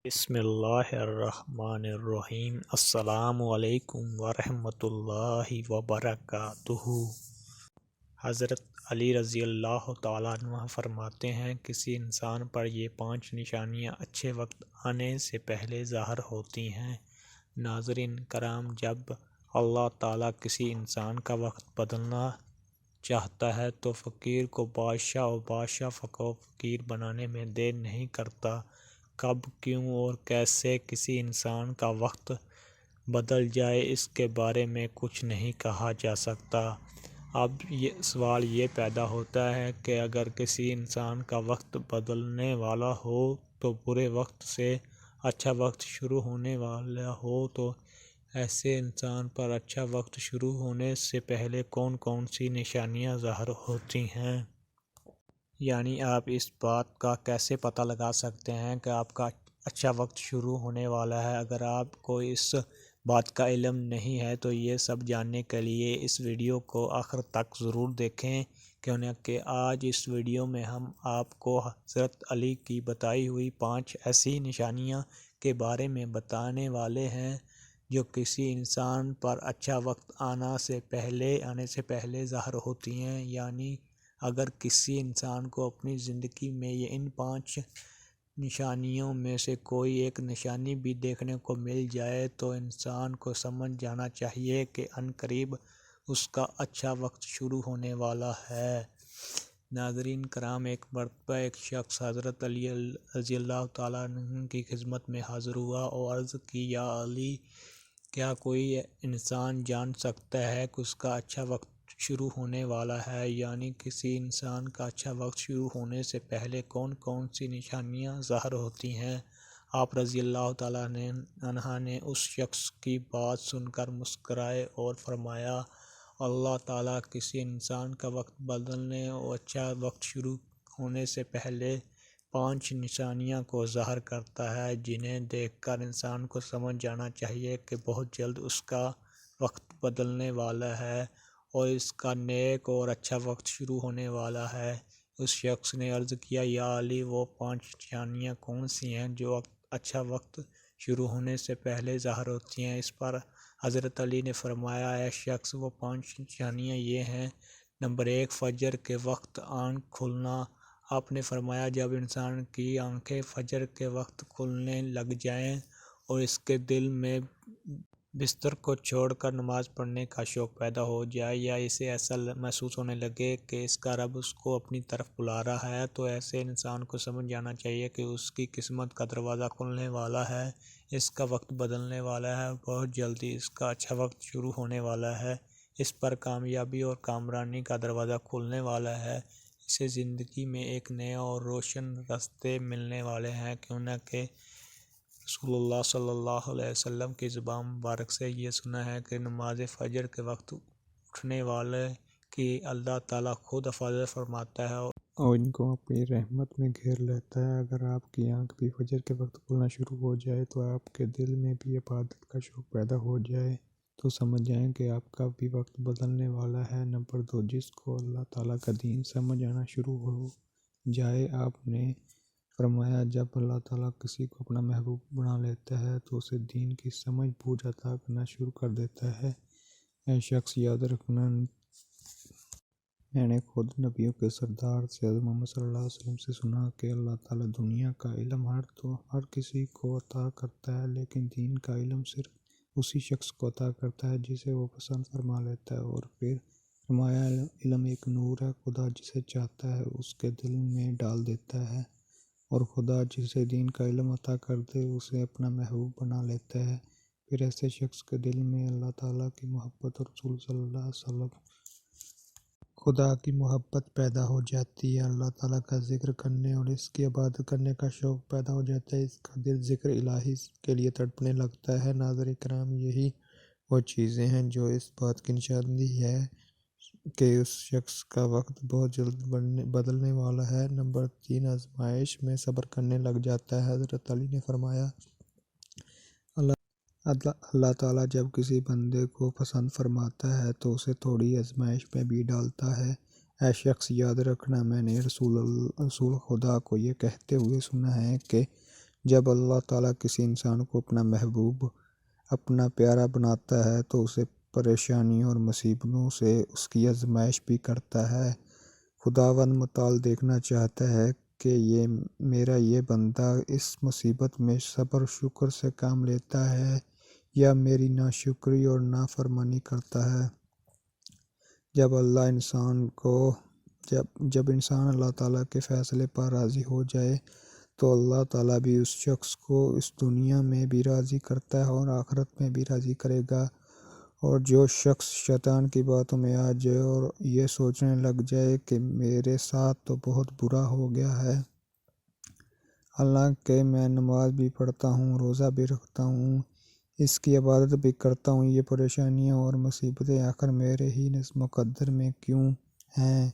بسم اللہ الرحمن الرحیم۔ السلام علیکم ورحمۃ اللہ وبرکاتہ۔ حضرت علی رضی اللہ تعالیٰ عنہ فرماتے ہیں، کسی انسان پر یہ 5 نشانیاں اچھے وقت آنے سے پہلے ظاہر ہوتی ہیں۔ ناظرین کرام، جب اللہ تعالیٰ کسی انسان کا وقت بدلنا چاہتا ہے تو فقیر کو بادشاہ اور بادشاہ کو فقیر بنانے میں دیر نہیں کرتا۔ کب، کیوں اور کیسے کسی انسان کا وقت بدل جائے، اس کے بارے میں کچھ نہیں کہا جا سکتا۔ اب سوال یہ پیدا ہوتا ہے کہ اگر کسی انسان کا وقت بدلنے والا ہو تو برے وقت سے اچھا وقت شروع ہونے والا ہو، تو ایسے انسان پر اچھا وقت شروع ہونے سے پہلے کون کون سی نشانیاں ظاہر ہوتی ہیں؟ یعنی آپ اس بات کا کیسے پتہ لگا سکتے ہیں کہ آپ کا اچھا وقت شروع ہونے والا ہے؟ اگر آپ کو اس بات کا علم نہیں ہے تو یہ سب جاننے کے لیے اس ویڈیو کو آخر تک ضرور دیکھیں، کیونکہ آج اس ویڈیو میں ہم آپ کو حضرت علی کی بتائی ہوئی 5 ایسی نشانیاں کے بارے میں بتانے والے ہیں جو کسی انسان پر اچھا وقت آنے سے پہلے ظاہر ہوتی ہیں۔ یعنی اگر کسی انسان کو اپنی زندگی میں ان 5 نشانیوں میں سے کوئی ایک نشانی بھی دیکھنے کو مل جائے تو انسان کو سمجھ جانا چاہیے کہ عنقریب اس کا اچھا وقت شروع ہونے والا ہے۔ ناظرین کرام، ایک مرتبہ ایک شخص حضرت علی رضی اللہ تعالیٰ عنہ کی خدمت میں حاضر ہوا اور عرض کی، یا علی، کیا کوئی انسان جان سکتا ہے کہ اس کا اچھا وقت شروع ہونے والا ہے؟ یعنی کسی انسان کا اچھا وقت شروع ہونے سے پہلے کون کون سی نشانیاں ظاہر ہوتی ہیں؟ آپ رضی اللہ تعالیٰ عنہ نے اس شخص کی بات سن کر مسکرائے اور فرمایا، اللہ تعالیٰ کسی انسان کا وقت بدلنے اور اچھا وقت شروع ہونے سے پہلے 5 نشانیاں کو ظاہر کرتا ہے، جنہیں دیکھ کر انسان کو سمجھ جانا چاہیے کہ بہت جلد اس کا وقت بدلنے والا ہے اور اس کا نیک اور اچھا وقت شروع ہونے والا ہے۔ اس شخص نے عرض کیا، یا علی، وہ 5 نشانیاں کون سی ہیں جو اچھا وقت شروع ہونے سے پہلے ظاہر ہوتی ہیں؟ اس پر حضرت علی نے فرمایا، اے شخص، وہ 5 نشانیاں یہ ہیں۔ نمبر 1، فجر کے وقت آنکھ کھلنا۔ آپ نے فرمایا، جب انسان کی آنکھیں فجر کے وقت کھلنے لگ جائیں اور اس کے دل میں بستر کو چھوڑ کر نماز پڑھنے کا شوق پیدا ہو جائے، یا اسے ایسا محسوس ہونے لگے کہ اس کا رب اس کو اپنی طرف بلا رہا ہے، تو ایسے انسان کو سمجھ جانا چاہیے کہ اس کی قسمت کا دروازہ کھلنے والا ہے، اس کا وقت بدلنے والا ہے، بہت جلدی اس کا اچھا وقت شروع ہونے والا ہے، اس پر کامیابی اور کامرانی کا دروازہ کھلنے والا ہے، اسے زندگی میں ایک نیا اور روشن راستے ملنے والے ہیں، کیونکہ رسول اللہ صلی اللہ علیہ وسلم کی زبان مبارک سے یہ سنا ہے کہ نماز فجر کے وقت اٹھنے والے کی اللہ تعالیٰ خود حفاظت فرماتا ہے اور ان کو اپنی رحمت میں گھیر لیتا ہے۔ اگر آپ کی آنکھ بھی فجر کے وقت کھلنا شروع ہو جائے تو آپ کے دل میں بھی عبادت کا شوق پیدا ہو جائے تو سمجھ جائیں کہ آپ کا بھی وقت بدلنے والا ہے۔ نمبر 2، جس کو اللہ تعالیٰ کا دین سمجھ آنا شروع ہو جائے۔ آپ نے فرمایا، جب اللہ تعالیٰ کسی کو اپنا محبوب بنا لیتا ہے تو اسے دین کی سمجھ بوجھ عطا کرنا شروع کر دیتا ہے۔ اے شخص، یاد رکھنا، میں نے خود نبیوں کے سردار سیدنا محمد صلی اللہ علیہ وسلم سے سنا کہ اللہ تعالیٰ دنیا کا علم ہر کسی کو عطا کرتا ہے، لیکن دین کا علم صرف اسی شخص کو عطا کرتا ہے جسے وہ پسند فرما لیتا ہے۔ اور پھر فرمایا، علم ایک نور ہے، خدا جسے چاہتا ہے اس کے دل میں ڈال دیتا ہے، اور خدا جسے دین کا علم عطا کر دے اسے اپنا محبوب بنا لیتا ہے۔ پھر ایسے شخص کے دل میں اللہ تعالیٰ کی محبت اور رسول صلی اللہ علیہ وسلم خدا کی محبت پیدا ہو جاتی ہے، اللہ تعالیٰ کا ذکر کرنے اور اس کی عبادت کرنے کا شوق پیدا ہو جاتا ہے، اس کا دل ذکر الہی کے لیے تڑپنے لگتا ہے۔ ناظرین کرام، یہی وہ چیزیں ہیں جو اس بات کی نشاندہی ہے کہ اس شخص کا وقت بہت جلد بدلنے والا ہے۔ نمبر 3، آزمائش میں صبر کرنے لگ جاتا ہے۔ حضرت علی نے فرمایا، اللہ تعالیٰ جب کسی بندے کو پسند فرماتا ہے تو اسے تھوڑی آزمائش میں بھی ڈالتا ہے۔ اے شخص، یاد رکھنا، میں نے رسول خدا کو یہ کہتے ہوئے سنا ہے کہ جب اللہ تعالیٰ کسی انسان کو اپنا محبوب، اپنا پیارا بناتا ہے تو اسے پریشانیوں اور مصیبتوں سے اس کی آزمائش بھی کرتا ہے۔ خداوند متعال دیکھنا چاہتا ہے کہ میرا یہ بندہ اس مصیبت میں صبر و شکر سے کام لیتا ہے یا میری ناشکری اور نافرمانی کرتا ہے۔ جب انسان اللہ تعالیٰ کے فیصلے پر راضی ہو جائے تو اللہ تعالیٰ بھی اس شخص کو اس دنیا میں بھی راضی کرتا ہے اور آخرت میں بھی راضی کرے گا۔ اور جو شخص شیطان کی باتوں میں آ جائے اور یہ سوچنے لگ جائے کہ میرے ساتھ تو بہت برا ہو گیا ہے، حالانکہ میں نماز بھی پڑھتا ہوں، روزہ بھی رکھتا ہوں، اس کی عبادت بھی کرتا ہوں، یہ پریشانیاں اور مصیبتیں آخر میرے ہی مقدر میں کیوں ہیں؟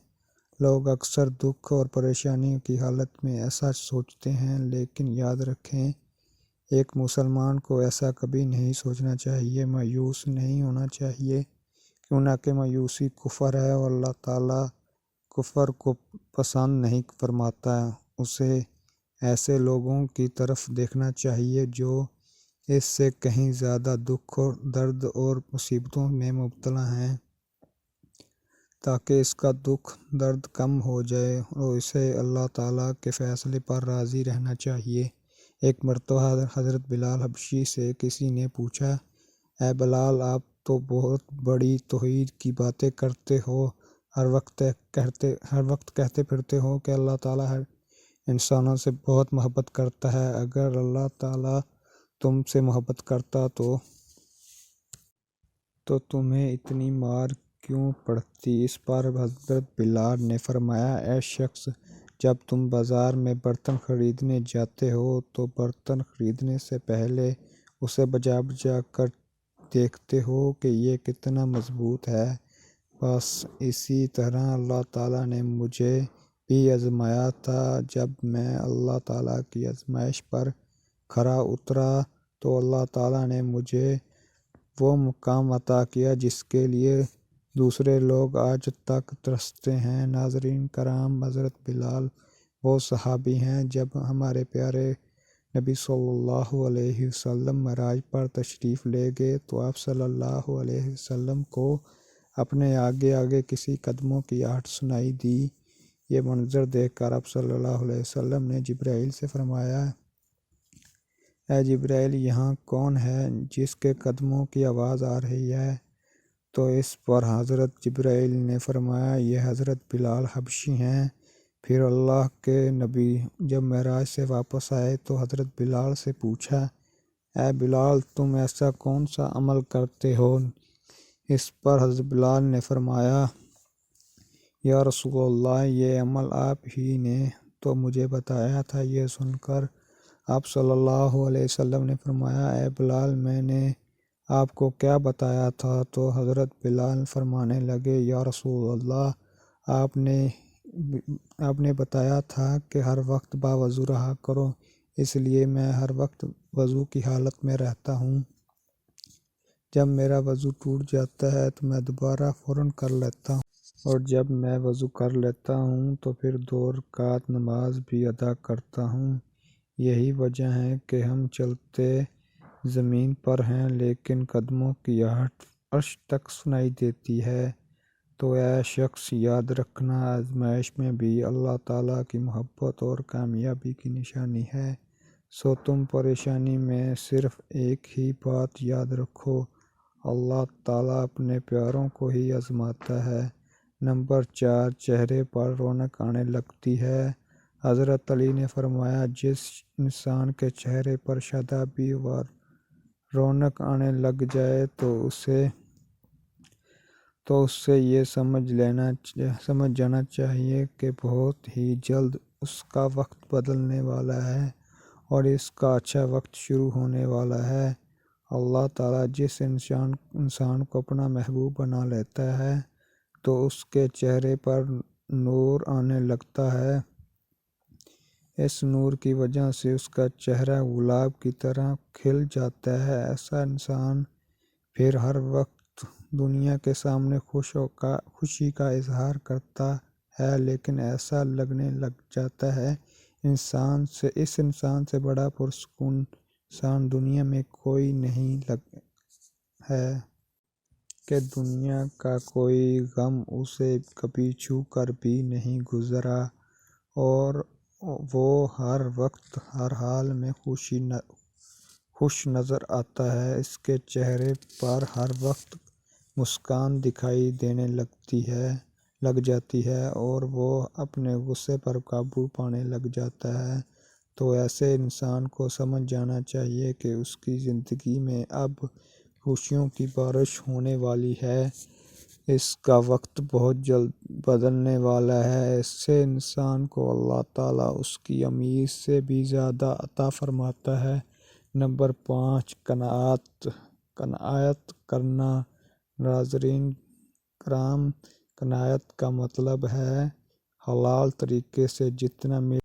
لوگ اکثر دکھ اور پریشانیوں کی حالت میں ایسا سوچتے ہیں، لیکن یاد رکھیں ایک مسلمان کو ایسا کبھی نہیں سوچنا چاہیے، مایوس نہیں ہونا چاہیے، کیوں کہ مایوسی کفر ہے اور اللہ تعالیٰ کفر کو پسند نہیں فرماتا۔ اسے ایسے لوگوں کی طرف دیکھنا چاہیے جو اس سے کہیں زیادہ دکھ اور درد اور مصیبتوں میں مبتلا ہیں، تاکہ اس کا دکھ درد کم ہو جائے، اور اسے اللہ تعالیٰ کے فیصلے پر راضی رہنا چاہیے۔ ایک مرتبہ حضرت بلال حبشی سے کسی نے پوچھا، اے بلال، آپ تو بہت بڑی توحید کی باتیں کرتے ہو، ہر وقت کہتے پھرتے ہو کہ اللہ تعالیٰ ہر انسانوں سے بہت محبت کرتا ہے۔ اگر اللہ تعالیٰ تم سے محبت کرتا تو تمہیں اتنی مار کیوں پڑتی؟ اس پر حضرت بلال نے فرمایا، اے شخص، جب تم بازار میں برتن خریدنے جاتے ہو تو برتن خریدنے سے پہلے اسے بجا بجا کر دیکھتے ہو کہ یہ کتنا مضبوط ہے۔ بس اسی طرح اللہ تعالیٰ نے مجھے بھی آزمایا تھا۔ جب میں اللہ تعالیٰ کی آزمائش پر کھرا اترا تو اللہ تعالیٰ نے مجھے وہ مقام عطا کیا جس کے لیے دوسرے لوگ آج تک ترستے ہیں۔ ناظرین کرام، حضرت بلال وہ صحابی ہیں جب ہمارے پیارے نبی صلی اللہ علیہ وسلم معراج پر تشریف لے گئے تو آپ صلی اللہ علیہ وسلم کو اپنے آگے آگے کسی قدموں کی آہٹ سنائی دی۔ یہ منظر دیکھ کر آپ صلی اللہ علیہ وسلم نے جبرائیل سے فرمایا، اے جبرائیل، یہاں کون ہے جس کے قدموں کی آواز آ رہی ہے؟ تو اس پر حضرت جبرائیل نے فرمایا، یہ حضرت بلال حبشی ہیں۔ پھر اللہ کے نبی جب معراج سے واپس آئے تو حضرت بلال سے پوچھا، اے بلال، تم ایسا کون سا عمل کرتے ہو؟ اس پر حضرت بلال نے فرمایا، یا رسول اللہ، یہ عمل آپ ہی نے تو مجھے بتایا تھا۔ یہ سن کر آپ صلی اللہ علیہ وسلم نے فرمایا، اے بلال، میں نے آپ کو کیا بتایا تھا؟ تو حضرت بلال فرمانے لگے، یا رسول اللہ، آپ نے بتایا تھا کہ ہر وقت باوضو رہا کرو، اس لیے میں ہر وقت وضو کی حالت میں رہتا ہوں۔ جب میرا وضو ٹوٹ جاتا ہے تو میں دوبارہ فوراً کر لیتا ہوں، اور جب میں وضو کر لیتا ہوں تو پھر 2 رکعت نماز بھی ادا کرتا ہوں۔ یہی وجہ ہے کہ ہم چلتے زمین پر ہیں لیکن قدموں کی آہٹ عرش تک سنائی دیتی ہے۔ تو اے شخص، یاد رکھنا، آزمائش میں بھی اللہ تعالیٰ کی محبت اور کامیابی کی نشانی ہے۔ سو تم پریشانی میں صرف ایک ہی بات یاد رکھو، اللہ تعالیٰ اپنے پیاروں کو ہی آزماتا ہے۔ نمبر 4، چہرے پر رونق آنے لگتی ہے۔ حضرت علی نے فرمایا، جس انسان کے چہرے پر شادابی و رونق آنے لگ جائے تو اس سے یہ سمجھ جانا چاہیے کہ بہت ہی جلد اس کا وقت بدلنے والا ہے اور اس کا اچھا وقت شروع ہونے والا ہے۔ اللہ تعالیٰ جس انسان کو اپنا محبوب بنا لیتا ہے تو اس کے چہرے پر نور آنے لگتا ہے۔ اس نور کی وجہ سے اس کا چہرہ گلاب کی طرح کھل جاتا ہے۔ ایسا انسان پھر ہر وقت دنیا کے سامنے خوشی کا اظہار کرتا ہے، لیکن ایسا لگنے لگ جاتا ہے اس انسان سے بڑا پرسکون انسان دنیا میں کوئی نہیں ہے کہ دنیا کا کوئی غم اسے کبھی چھو کر بھی نہیں گزرا اور وہ ہر وقت ہر حال میں خوش نظر آتا ہے۔ اس کے چہرے پر ہر وقت مسکان دکھائی دینے لگ جاتی ہے اور وہ اپنے غصے پر قابو پانے لگ جاتا ہے۔ تو ایسے انسان کو سمجھ جانا چاہیے کہ اس کی زندگی میں اب خوشیوں کی بارش ہونے والی ہے، اس کا وقت بہت جلد بدلنے والا ہے۔ ایسے انسان کو اللہ تعالیٰ اس کی امید سے بھی زیادہ عطا فرماتا ہے۔ نمبر 5، قناعت کرنا۔ ناظرین کرام، قناعت کا مطلب ہے حلال طریقے سے جتنا مل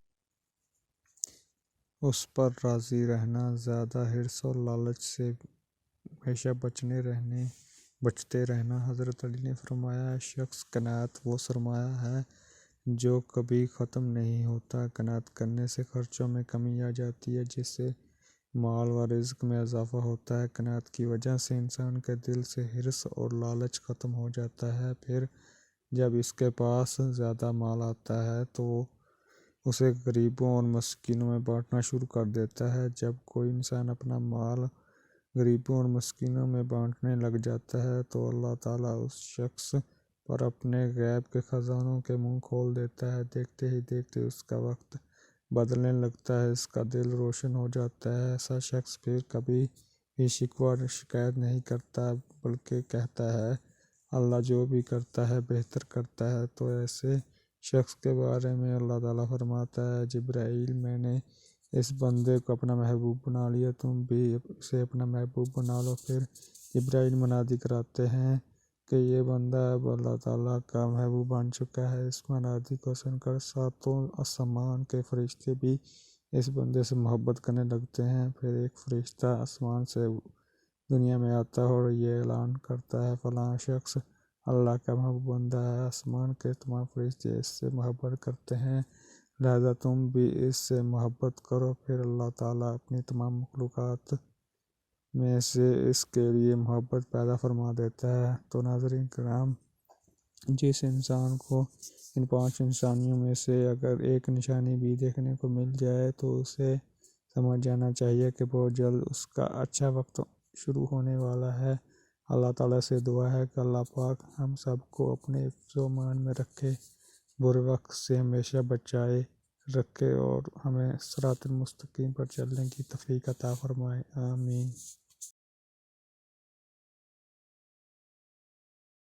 اس پر راضی رہنا، زیادہ حرص اور لالچ سے ہمیشہ بچتے رہنا۔ حضرت علی نے فرمایا، شخص قناعت وہ سرمایہ ہے جو کبھی ختم نہیں ہوتا۔ قناعت کرنے سے خرچوں میں کمی آ جاتی ہے، جس سے مال و رزق میں اضافہ ہوتا ہے۔ قناعت کی وجہ سے انسان کے دل سے حرص اور لالچ ختم ہو جاتا ہے۔ پھر جب اس کے پاس زیادہ مال آتا ہے تو وہ اسے غریبوں اور مسکینوں میں بانٹنا شروع کر دیتا ہے۔ جب کوئی انسان اپنا مال غریبوں اور مسکینوں میں بانٹنے لگ جاتا ہے تو اللہ تعالیٰ اس شخص پر اپنے غیب کے خزانوں کے منہ کھول دیتا ہے۔ دیکھتے ہی دیکھتے اس کا وقت بدلنے لگتا ہے، اس کا دل روشن ہو جاتا ہے۔ ایسا شخص پھر کبھی بھی شکوہ شکایت نہیں کرتا، بلکہ کہتا ہے، اللہ جو بھی کرتا ہے بہتر کرتا ہے۔ تو ایسے شخص کے بارے میں اللہ تعالیٰ فرماتا ہے، جبرائیل، میں نے اس بندے کو اپنا محبوب بنا لیا، تم بھی اسے اپنا محبوب بنا لو۔ پھر جبرائیل منادی کراتے ہیں کہ یہ بندہ اب اللہ تعالیٰ کا محبوب بن چکا ہے۔ اس منادی کو سن کر ساتوں آسمان کے فرشتے بھی اس بندے سے محبت کرنے لگتے ہیں۔ پھر ایک فرشتہ آسمان سے دنیا میں آتا ہے اور یہ اعلان کرتا ہے، فلاں شخص اللہ کا محبوب بندہ ہے، آسمان کے تمام فرشتے اس سے محبت کرتے ہیں، لہذا تم بھی اس سے محبت کرو۔ پھر اللہ تعالیٰ اپنی تمام مخلوقات میں سے اس کے لیے محبت پیدا فرما دیتا ہے۔ تو ناظرین کرام، جس انسان کو ان 5 نشانیوں میں سے اگر ایک نشانی بھی دیکھنے کو مل جائے تو اسے سمجھ جانا چاہیے کہ بہت جلد اس کا اچھا وقت شروع ہونے والا ہے۔ اللہ تعالیٰ سے دعا ہے کہ اللہ پاک ہم سب کو اپنے حفظ و امان میں رکھے، برے وقت سے ہمیشہ بچائے رکھے اور ہمیں صراط المستقیم پر چلنے کی توفیق عطا فرمائے، آمین۔